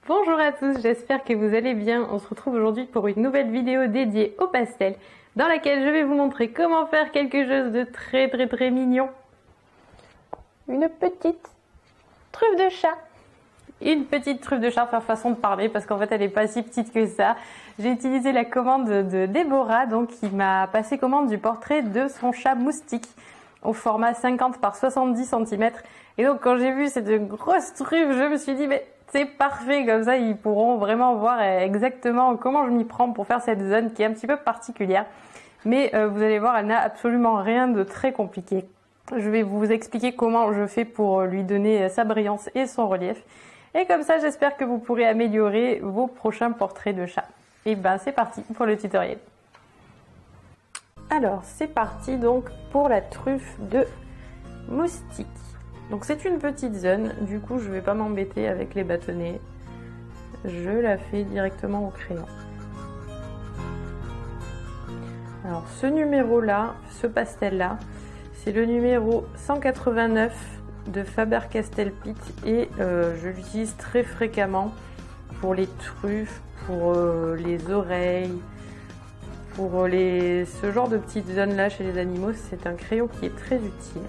Bonjour à tous, j'espère que vous allez bien. On se retrouve aujourd'hui pour une nouvelle vidéo dédiée au pastel dans laquelle je vais vous montrer comment faire quelque chose de très mignon. Une petite truffe de chat. Une petite truffe de chat, façon de parler, parce qu'en fait elle est pas si petite que ça. J'ai utilisé la commande de Déborah, donc qui m'a passé commande du portrait de son chat moustique au format 50 par 70 cm. Et donc quand j'ai vu cette grosse truffe, je me suis dit mais c'est parfait, comme ça ils pourront vraiment voir exactement comment je m'y prends pour faire cette zone qui est un petit peu particulière. Mais vous allez voir, elle n'a absolument rien de très compliqué. Je vais vous expliquer comment je fais pour lui donner sa brillance et son relief. Et comme ça, j'espère que vous pourrez améliorer vos prochains portraits de chat. Et ben c'est parti pour le tutoriel. Alors c'est parti donc pour la truffe de moustique. Donc c'est une petite zone, du coup je vais pas m'embêter avec les bâtonnets. Je la fais directement au crayon. Alors ce numéro là, ce pastel là, c'est le numéro 189 de Faber-Castell Pitt et je l'utilise très fréquemment pour les truffes, pour les oreilles, pour ce genre de petites zones là chez les animaux. C'est un crayon qui est très utile.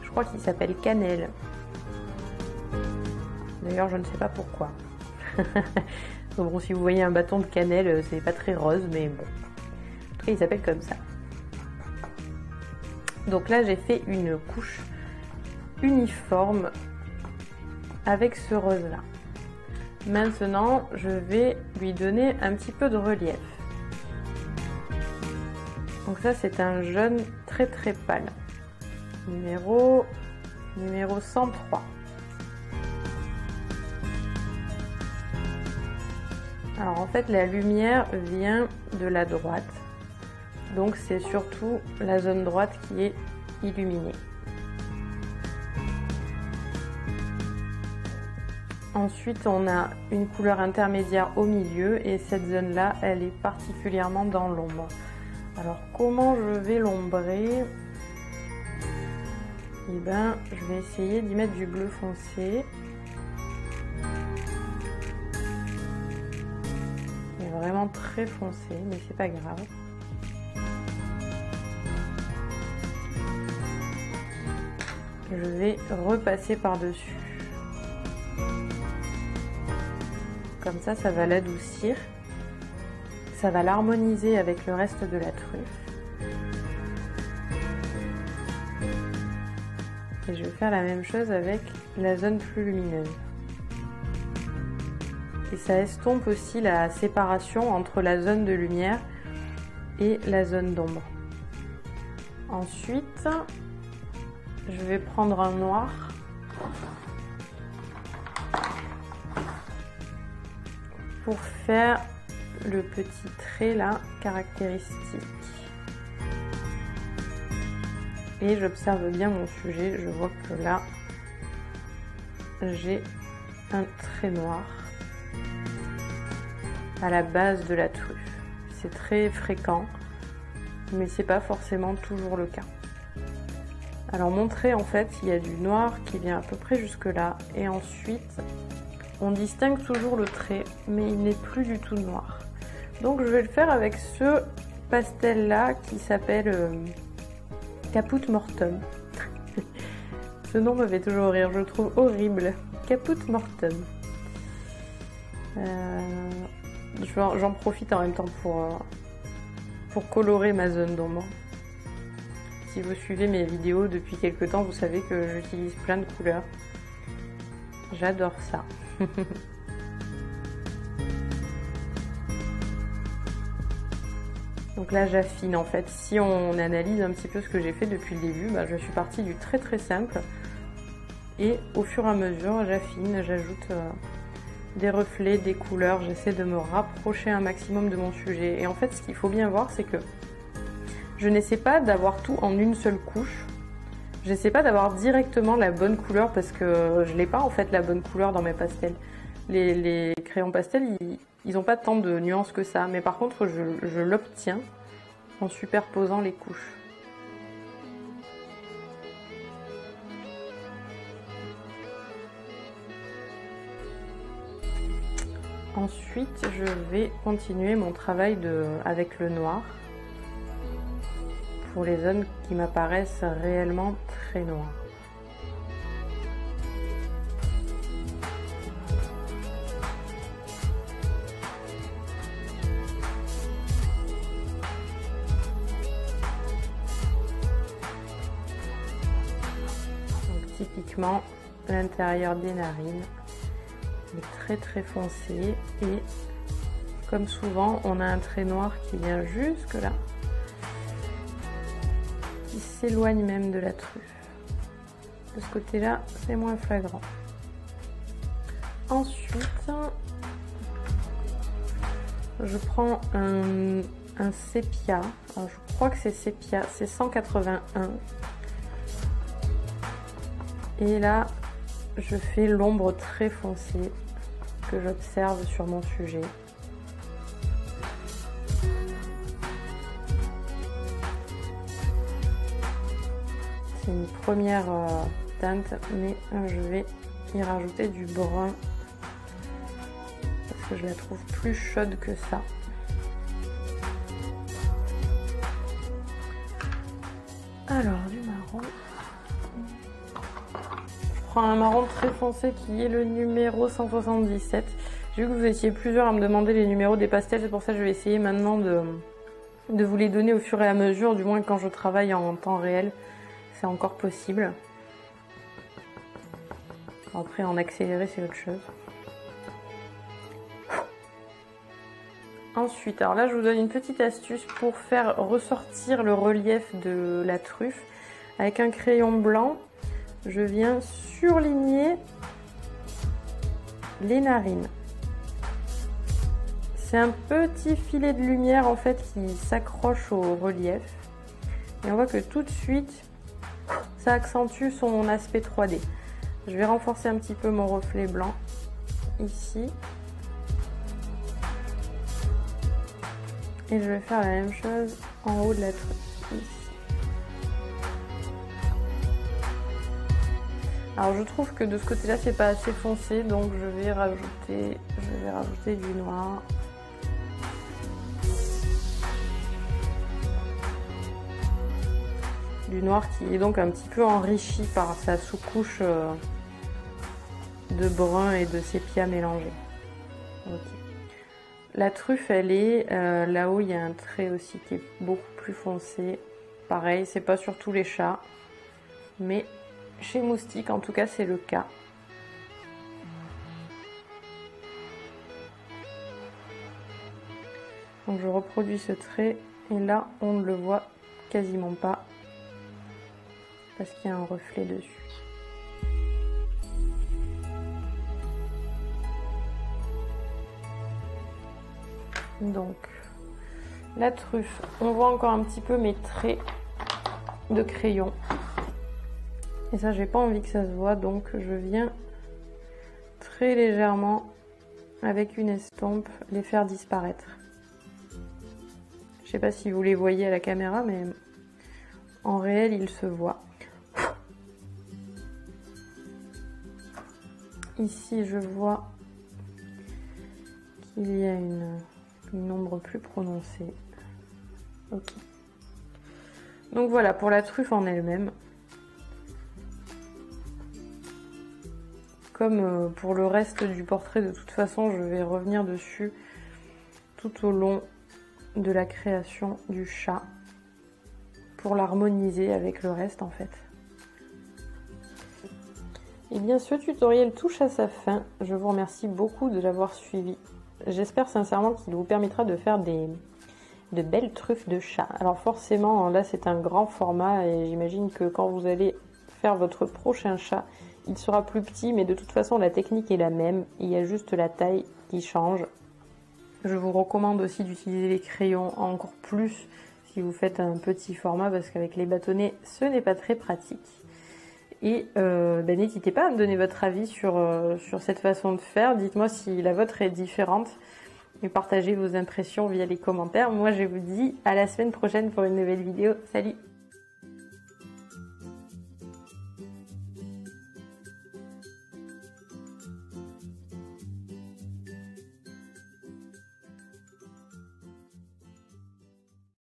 Je crois qu'il s'appelle Cannelle. D'ailleurs, je ne sais pas pourquoi. Bon, si vous voyez un bâton de cannelle, c'est pas très rose, mais bon. En tout cas, il s'appelle comme ça. Donc là, j'ai fait une couche uniforme avec ce rose-là. Maintenant, je vais lui donner un petit peu de relief. Donc ça, c'est un jaune très pâle. Numéro 103. Alors en fait la lumière vient de la droite, donc c'est surtout la zone droite qui est illuminée. Ensuite on a une couleur intermédiaire au milieu et cette zone là elle est particulièrement dans l'ombre. Alors comment je vais l'ombrer ? Et ben, je vais essayer d'y mettre du bleu foncé. Il est vraiment très foncé, mais c'est pas grave. Je vais repasser par-dessus. Comme ça, ça va l'adoucir. Ça va l'harmoniser avec le reste de la truffe. Et je vais faire la même chose avec la zone plus lumineuse. Et ça estompe aussi la séparation entre la zone de lumière et la zone d'ombre. Ensuite, je vais prendre un noir pour faire le petit trait là caractéristique. Et j'observe bien mon sujet, je vois que là, j'ai un trait noir à la base de la truffe. C'est très fréquent, mais c'est pas forcément toujours le cas. Alors mon trait, en fait, il y a du noir qui vient à peu près jusque là, et ensuite, on distingue toujours le trait, mais il n'est plus du tout noir. Donc je vais le faire avec ce pastel là qui s'appelle Caput Mortum. Ce nom me fait toujours rire, je le trouve horrible. Caput Mortum. J'en profite en même temps pour colorer ma zone d'ombre. Si vous suivez mes vidéos depuis quelques temps, vous savez que j'utilise plein de couleurs. J'adore ça. Donc là j'affine en fait. Si on analyse un petit peu ce que j'ai fait depuis le début, je suis partie du très simple et au fur et à mesure j'affine, j'ajoute des reflets, des couleurs, j'essaie de me rapprocher un maximum de mon sujet. Et en fait ce qu'il faut bien voir, c'est que je n'essaie pas d'avoir tout en une seule couche. J'essaie pas d'avoir directement la bonne couleur parce que je n'ai pas en fait la bonne couleur dans mes pastels. Les crayons pastels, ils n'ont pas tant de nuances que ça, mais par contre je l'obtiens en superposant les couches. Ensuite, je vais continuer mon travail avec le noir pour les zones qui m'apparaissent réellement très noires. Donc, typiquement, l'intérieur des narines est très foncé et comme souvent on a un trait noir qui vient jusque là, qui s'éloigne même de la truffe. De ce côté là c'est moins flagrant. Ensuite je prends un sépia. Alors, je crois que c'est sépia, c'est 181 et là je fais l'ombre très foncée que j'observe sur mon sujet. C'est une première teinte, mais je vais y rajouter du brun parce que je la trouve plus chaude que ça. Alors, du marron. Je prends un marron très foncé qui est le numéro 177. J'ai vu que vous étiez plusieurs à me demander les numéros des pastels, c'est pour ça que je vais essayer maintenant de vous les donner au fur et à mesure, du moins quand je travaille en temps réel, c'est encore possible. Après en accéléré c'est autre chose. Ensuite, alors là je vous donne une petite astuce pour faire ressortir le relief de la truffe. Avec un crayon blanc, je viens surligner les narines. C'est un petit filet de lumière en fait qui s'accroche au relief. Et on voit que tout de suite, ça accentue son aspect 3D. Je vais renforcer un petit peu mon reflet blanc ici. Et je vais faire la même chose en haut de la truffe, ici. Alors je trouve que de ce côté-là, c'est pas assez foncé, donc je vais rajouter du noir. Du noir qui est donc un petit peu enrichi par sa sous-couche de brun et de sépia mélangé. Okay. La truffe, elle est là-haut, il y a un trait aussi qui est beaucoup plus foncé. Pareil, c'est pas sur tous les chats, mais chez Moustique, en tout cas, c'est le cas. Donc je reproduis ce trait et là, on ne le voit quasiment pas parce qu'il y a un reflet dessus. Donc, la truffe, on voit encore un petit peu mes traits de crayon. Et ça, j'ai pas envie que ça se voit, donc je viens très légèrement, avec une estompe, les faire disparaître. Je sais pas si vous les voyez à la caméra, mais en réel, ils se voient. Ici, je vois qu'il y a une ombre plus prononcée. Ok. Donc voilà, pour la truffe en elle-même. Comme pour le reste du portrait, de toute façon, je vais revenir dessus tout au long de la création du chat pour l'harmoniser avec le reste en fait. Et bien ce tutoriel touche à sa fin. Je vous remercie beaucoup de l'avoir suivi. J'espère sincèrement qu'il vous permettra de faire de belles truffes de chat. Alors forcément, là c'est un grand format et j'imagine que quand vous allez faire votre prochain chat, il sera plus petit, mais de toute façon la technique est la même, il y a juste la taille qui change. Je vous recommande aussi d'utiliser les crayons encore plus si vous faites un petit format, parce qu'avec les bâtonnets ce n'est pas très pratique. Et n'hésitez pas à me donner votre avis sur cette façon de faire, dites-moi si la vôtre est différente et partagez vos impressions via les commentaires. Moi je vous dis à la semaine prochaine pour une nouvelle vidéo, salut!